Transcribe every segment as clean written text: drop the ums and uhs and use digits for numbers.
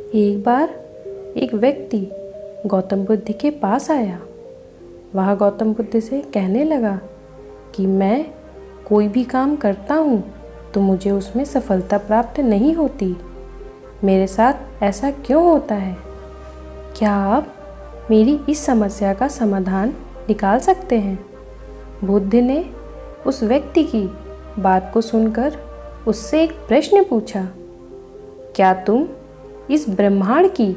एक बार एक व्यक्ति गौतम बुद्ध के पास आया। वह गौतम बुद्ध से कहने लगा कि मैं कोई भी काम करता हूँ तो मुझे उसमें सफलता प्राप्त नहीं होती। मेरे साथ ऐसा क्यों होता है? क्या आप मेरी इस समस्या का समाधान निकाल सकते हैं? बुद्ध ने उस व्यक्ति की बात को सुनकर उससे एक प्रश्न पूछा, क्या तुम इस ब्रह्मांड की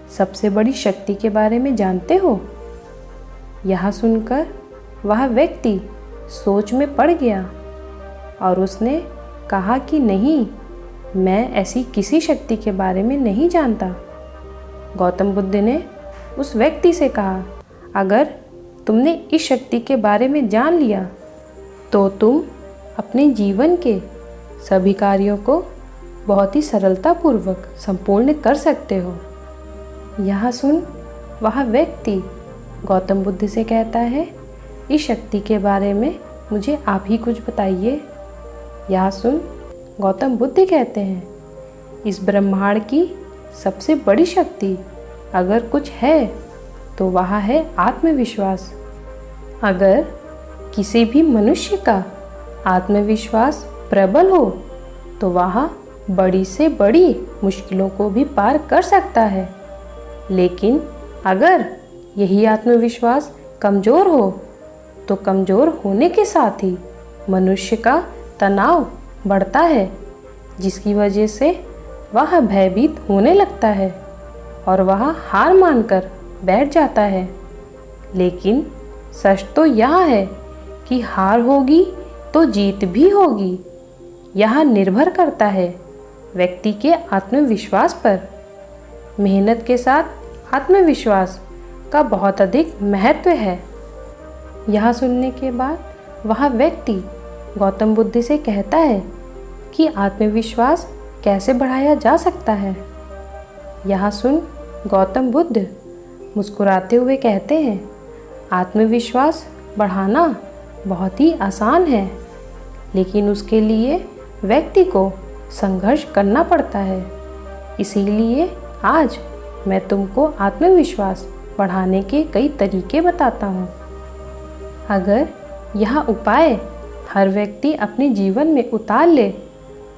सबसे बड़ी शक्ति के बारे में जानते हो? यह सुनकर वह व्यक्ति सोच में पड़ गया और उसने कहा कि नहीं, मैं ऐसी किसी शक्ति के बारे में नहीं जानता। गौतम बुद्ध ने उस व्यक्ति से कहा, अगर तुमने इस शक्ति के बारे में जान लिया तो तुम अपने जीवन के सभी कार्यों को बहुत ही सरलतापूर्वक संपूर्ण कर सकते हो। यह सुन वह व्यक्ति गौतम बुद्ध से कहता है, इस शक्ति के बारे में मुझे आप ही कुछ बताइए। यह सुन गौतम बुद्ध कहते हैं, इस ब्रह्मांड की सबसे बड़ी शक्ति अगर कुछ है तो वह है आत्मविश्वास। अगर किसी भी मनुष्य का आत्मविश्वास प्रबल हो तो वह बड़ी से बड़ी मुश्किलों को भी पार कर सकता है। लेकिन अगर यही आत्मविश्वास कमज़ोर हो तो कमज़ोर होने के साथ ही मनुष्य का तनाव बढ़ता है, जिसकी वजह से वह भयभीत होने लगता है और वह हार मानकर बैठ जाता है। लेकिन सच तो यह है कि हार होगी तो जीत भी होगी। यह निर्भर करता है व्यक्ति के आत्मविश्वास पर। मेहनत के साथ आत्मविश्वास का बहुत अधिक महत्व है। यह सुनने के बाद वह व्यक्ति गौतम बुद्ध से कहता है कि आत्मविश्वास कैसे बढ़ाया जा सकता है। यह सुन गौतम बुद्ध मुस्कुराते हुए कहते हैं, आत्मविश्वास बढ़ाना बहुत ही आसान है, लेकिन उसके लिए व्यक्ति को संघर्ष करना पड़ता है। इसीलिए आज मैं तुमको आत्मविश्वास बढ़ाने के कई तरीके बताता हूँ। अगर यह उपाय हर व्यक्ति अपने जीवन में उतार ले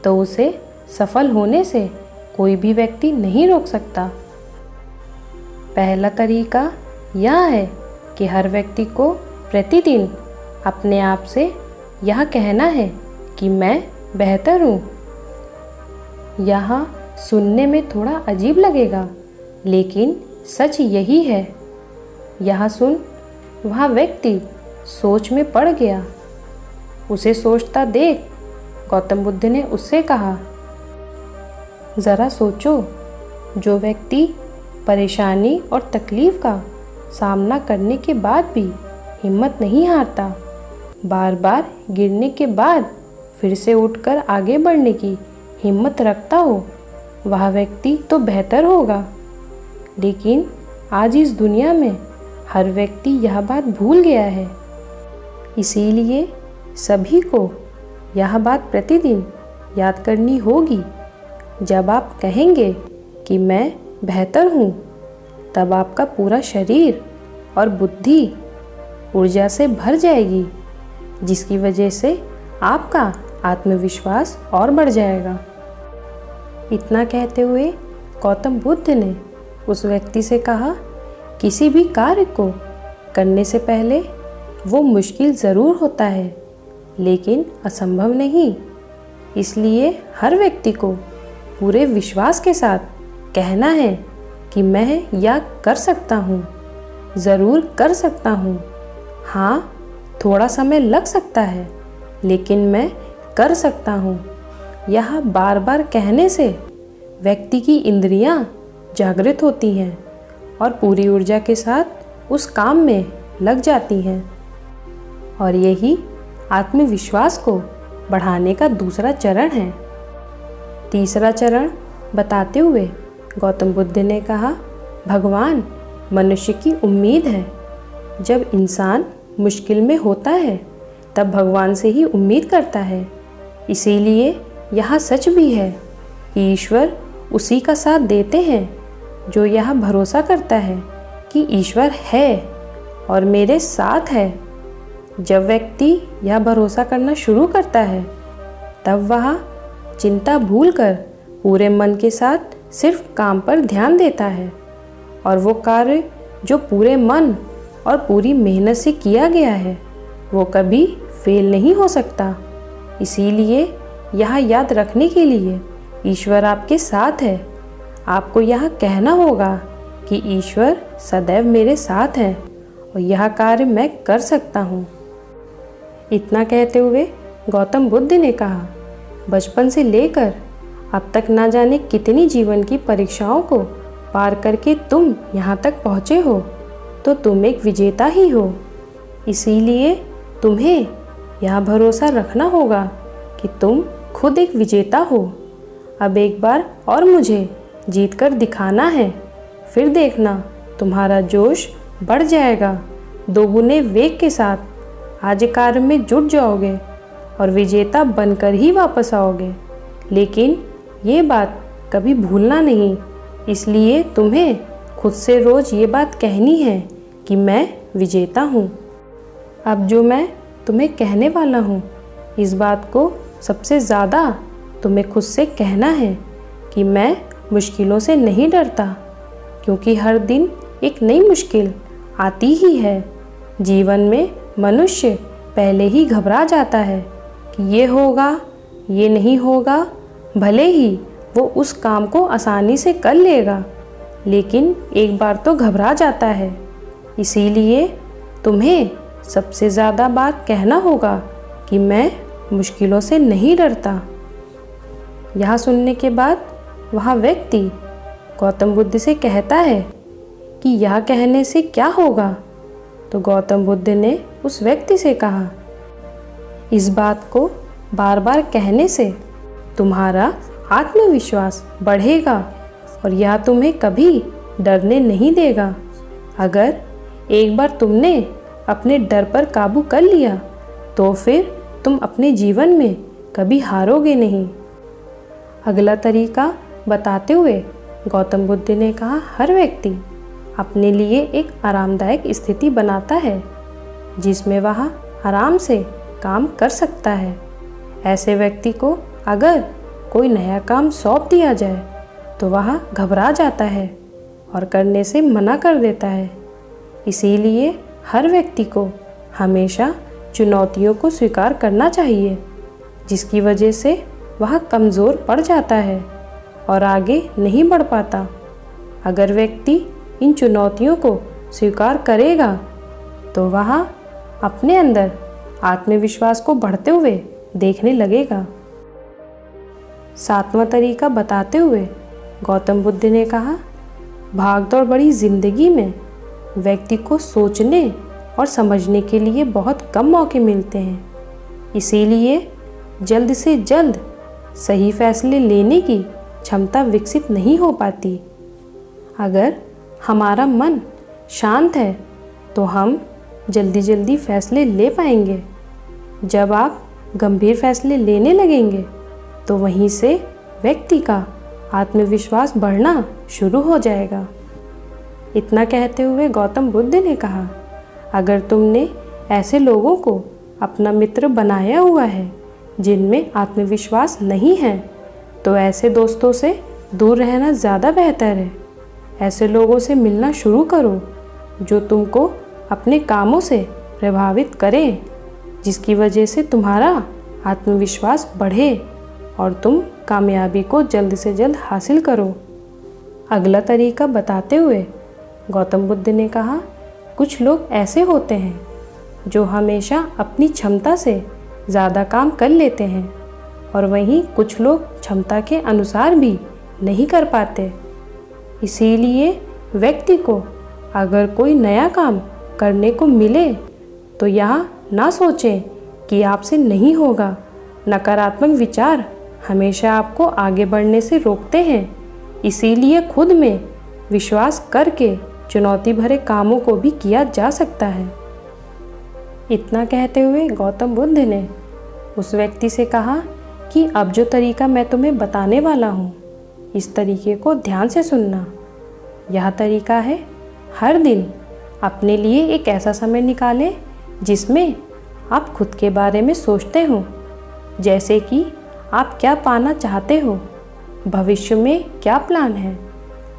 तो उसे सफल होने से कोई भी व्यक्ति नहीं रोक सकता। पहला तरीका यह है कि हर व्यक्ति को प्रतिदिन अपने आप से यह कहना है कि मैं बेहतर हूँ। यह सुनने में थोड़ा अजीब लगेगा, लेकिन सच यही है। यह सुन वह व्यक्ति सोच में पड़ गया। उसे सोचता देख गौतम बुद्ध ने उससे कहा, ज़रा सोचो, जो व्यक्ति परेशानी और तकलीफ़ का सामना करने के बाद भी हिम्मत नहीं हारता, बार बार गिरने के बाद फिर से उठकर आगे बढ़ने की हिम्मत रखता हो, वह व्यक्ति तो बेहतर होगा। लेकिन आज इस दुनिया में हर व्यक्ति यह बात भूल गया है। इसीलिए सभी को यह बात प्रतिदिन याद करनी होगी। जब आप कहेंगे कि मैं बेहतर हूँ, तब आपका पूरा शरीर और बुद्धि ऊर्जा से भर जाएगी, जिसकी वजह से आपका आत्मविश्वास और बढ़ जाएगा। इतना कहते हुए गौतम बुद्ध ने उस व्यक्ति से कहा, किसी भी कार्य को करने से पहले वो मुश्किल ज़रूर होता है, लेकिन असंभव नहीं। इसलिए हर व्यक्ति को पूरे विश्वास के साथ कहना है कि मैं यह कर सकता हूँ, ज़रूर कर सकता हूँ। हाँ, थोड़ा समय लग सकता है, लेकिन मैं कर सकता हूँ। यह बार बार कहने से व्यक्ति की इंद्रियाँ जागृत होती हैं और पूरी ऊर्जा के साथ उस काम में लग जाती हैं। और यही आत्मविश्वास को बढ़ाने का दूसरा चरण है। तीसरा चरण बताते हुए गौतम बुद्ध ने कहा, भगवान मनुष्य की उम्मीद है। जब इंसान मुश्किल में होता है तब भगवान से ही उम्मीद करता है। इसीलिए यह सच भी है, ईश्वर उसी का साथ देते हैं जो यह भरोसा करता है कि ईश्वर है और मेरे साथ है। जब व्यक्ति यह भरोसा करना शुरू करता है तब वह चिंता भूलकर पूरे मन के साथ सिर्फ काम पर ध्यान देता है और वो कार्य जो पूरे मन और पूरी मेहनत से किया गया है वो कभी फेल नहीं हो सकता। इसीलिए यह याद रखने के लिए ईश्वर आपके साथ है। आपको यह कहना होगा कि ईश्वर सदैव मेरे साथ है और यह कार्य मैं कर सकता हूँ। इतना कहते हुए गौतम बुद्ध ने कहा, बचपन से लेकर अब तक ना जाने कितनी जीवन की परीक्षाओं को पार करके तुम यहाँ तक पहुँचे हो, तो तुम एक विजेता ही हो। इसीलिए तुम्हें यह भरोसा रखना होगा कि तुम खुद एक विजेता हो। अब एक बार और मुझे जीत कर दिखाना है, फिर देखना तुम्हारा जोश बढ़ जाएगा। दोगुने वेग के साथ आज कार्य में जुट जाओगे और विजेता बनकर ही वापस आओगे। लेकिन ये बात कभी भूलना नहीं, इसलिए तुम्हें खुद से रोज़ ये बात कहनी है कि मैं विजेता हूँ। अब जो मैं तुम्हें कहने वाला हूँ, इस बात को सबसे ज़्यादा तुम्हें खुद से कहना है कि मैं मुश्किलों से नहीं डरता, क्योंकि हर दिन एक नई मुश्किल आती ही है। जीवन में मनुष्य पहले ही घबरा जाता है कि ये होगा, ये नहीं होगा। भले ही वो उस काम को आसानी से कर लेगा, लेकिन एक बार तो घबरा जाता है। इसीलिए तुम्हें सबसे ज़्यादा बात कहना होगा कि मैं मुश्किलों से नहीं डरता। यह सुनने के बाद वह व्यक्ति गौतम बुद्ध से कहता है कि यह कहने से क्या होगा। तो गौतम बुद्ध ने उस व्यक्ति से कहा, इस बात को बार बार कहने से तुम्हारा आत्मविश्वास बढ़ेगा और यह तुम्हें कभी डरने नहीं देगा। अगर एक बार तुमने अपने डर पर काबू कर लिया तो फिर तुम अपने जीवन में कभी हारोगे नहीं। अगला तरीका बताते हुए गौतम बुद्ध ने कहा, हर व्यक्ति अपने लिए एक आरामदायक स्थिति बनाता है जिसमें वह आराम से काम कर सकता है। ऐसे व्यक्ति को अगर कोई नया काम सौंप दिया जाए तो वह घबरा जाता है और करने से मना कर देता है। इसीलिए हर व्यक्ति को हमेशा चुनौतियों को स्वीकार करना चाहिए, जिसकी वजह से वह कमज़ोर पड़ जाता है और आगे नहीं बढ़ पाता। अगर व्यक्ति इन चुनौतियों को स्वीकार करेगा तो वह अपने अंदर आत्मविश्वास को बढ़ते हुए देखने लगेगा। सातवां तरीका बताते हुए गौतम बुद्ध ने कहा, भागदौड़ भरी जिंदगी में व्यक्ति को सोचने और समझने के लिए बहुत कम मौके मिलते हैं। इसीलिए जल्द से जल्द सही फैसले लेने की क्षमता विकसित नहीं हो पाती। अगर हमारा मन शांत है तो हम जल्दी जल्दी फैसले ले पाएंगे। जब आप गंभीर फैसले लेने लगेंगे तो वहीं से व्यक्ति का आत्मविश्वास बढ़ना शुरू हो जाएगा। इतना कहते हुए गौतम बुद्ध ने कहा, अगर तुमने ऐसे लोगों को अपना मित्र बनाया हुआ है जिनमें आत्मविश्वास नहीं है तो ऐसे दोस्तों से दूर रहना ज़्यादा बेहतर है। ऐसे लोगों से मिलना शुरू करो जो तुमको अपने कामों से प्रभावित करें, जिसकी वजह से तुम्हारा आत्मविश्वास बढ़े और तुम कामयाबी को जल्द से जल्द हासिल करो। अगला तरीका बताते हुए गौतम बुद्ध ने कहा, कुछ लोग ऐसे होते हैं जो हमेशा अपनी क्षमता से ज़्यादा काम कर लेते हैं और वहीं कुछ लोग क्षमता के अनुसार भी नहीं कर पाते। इसीलिए व्यक्ति को अगर कोई नया काम करने को मिले तो यह ना सोचें कि आपसे नहीं होगा। नकारात्मक विचार हमेशा आपको आगे बढ़ने से रोकते हैं। इसीलिए खुद में विश्वास करके चुनौती भरे कामों को भी किया जा सकता है। इतना कहते हुए गौतम बुद्ध ने उस व्यक्ति से कहा कि अब जो तरीका मैं तुम्हें बताने वाला हूँ, इस तरीके को ध्यान से सुनना। यह तरीका है, हर दिन अपने लिए एक ऐसा समय निकालें जिसमें आप खुद के बारे में सोचते हो, जैसे कि आप क्या पाना चाहते हो, भविष्य में क्या प्लान है,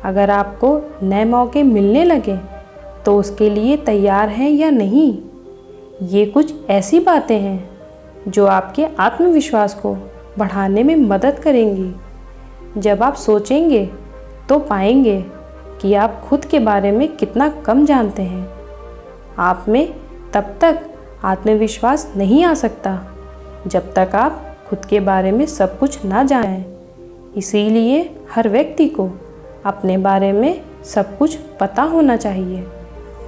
अगर आपको नए मौके मिलने लगे तो उसके लिए तैयार हैं या नहीं। ये कुछ ऐसी बातें हैं जो आपके आत्मविश्वास को बढ़ाने में मदद करेंगी। जब आप सोचेंगे तो पाएंगे कि आप खुद के बारे में कितना कम जानते हैं। आप में तब तक आत्मविश्वास नहीं आ सकता जब तक आप खुद के बारे में सब कुछ ना जानें। इसीलिए हर व्यक्ति को अपने बारे में सब कुछ पता होना चाहिए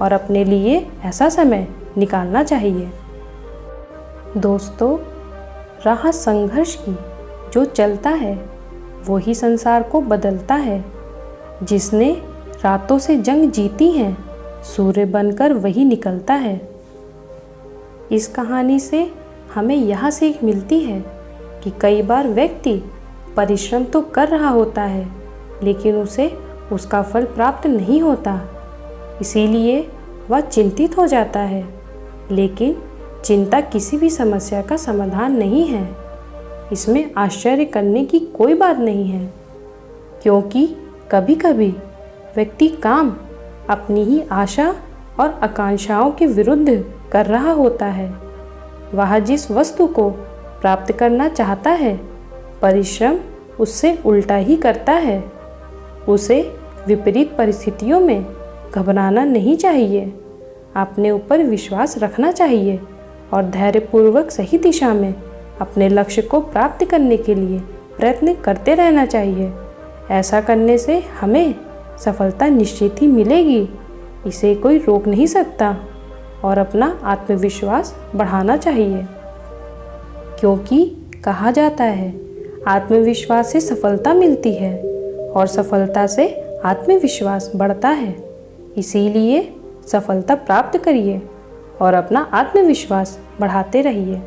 और अपने लिए ऐसा समय निकालना चाहिए। दोस्तों, राह संघर्ष की जो चलता है वही संसार को बदलता है। जिसने रातों से जंग जीती है, सूर्य बनकर वही निकलता है। इस कहानी से हमें यह सीख मिलती है कि कई बार व्यक्ति परिश्रम तो कर रहा होता है, लेकिन उसे उसका फल प्राप्त नहीं होता। इसीलिए वह चिंतित हो जाता है, लेकिन चिंता किसी भी समस्या का समाधान नहीं है। इसमें आश्चर्य करने की कोई बात नहीं है, क्योंकि कभी कभी व्यक्ति काम अपनी ही आशा और आकांक्षाओं के विरुद्ध कर रहा होता है। वह जिस वस्तु को प्राप्त करना चाहता है, परिश्रम उससे उल्टा ही करता है। उसे विपरीत परिस्थितियों में घबराना नहीं चाहिए, अपने ऊपर विश्वास रखना चाहिए और धैर्यपूर्वक सही दिशा में अपने लक्ष्य को प्राप्त करने के लिए प्रयत्न करते रहना चाहिए। ऐसा करने से हमें सफलता निश्चित ही मिलेगी, इसे कोई रोक नहीं सकता। और अपना आत्मविश्वास बढ़ाना चाहिए, क्योंकि कहा जाता है आत्मविश्वास से सफलता मिलती है और सफलता से आत्मविश्वास बढ़ता है। इसीलिए सफलता प्राप्त करिए और अपना आत्मविश्वास बढ़ाते रहिए।